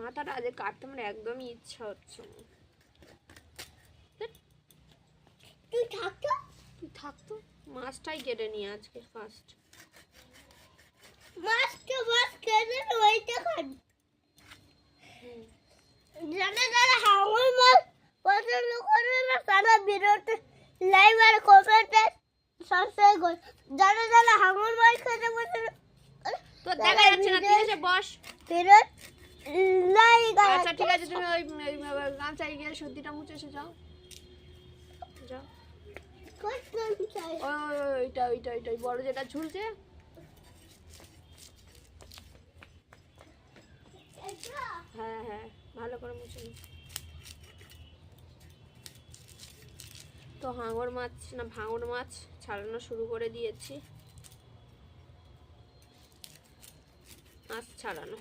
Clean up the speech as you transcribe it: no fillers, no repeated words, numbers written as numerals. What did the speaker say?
মাথাটা আজ কাটতে আমার একদমই ইচ্ছা হচ্ছে না। তুই থাকতো মাছটাই কেটে নিয়ে আজকে ফার্স্ট মাছ কেটে ওইটা খান। যারা হাঙর মাছ পছন্দ করে না তারা ভিডিওতে লাইক আর কমেন্টে সাবস্ক্রাইব করুন। যারা হাঙর মাছ খেতে পছন্দ তো দেখা যাচ্ছে না, ঠিক আছে বস। Video like. আচ্ছা ঠিক আছে, তুমি ওই গামছায় গিয়ে সর্দিটা মুছে এসে যাও। যাও ওইটা বড় যেটা ঝুলছে। হ্যাঁ হ্যাঁ ভালো করে মুছে নি। তো হাঙর মাছ না ভাঙর মাছ ছাড়ানো শুরু করে দিয়েছি। মাছ ছাড়ানো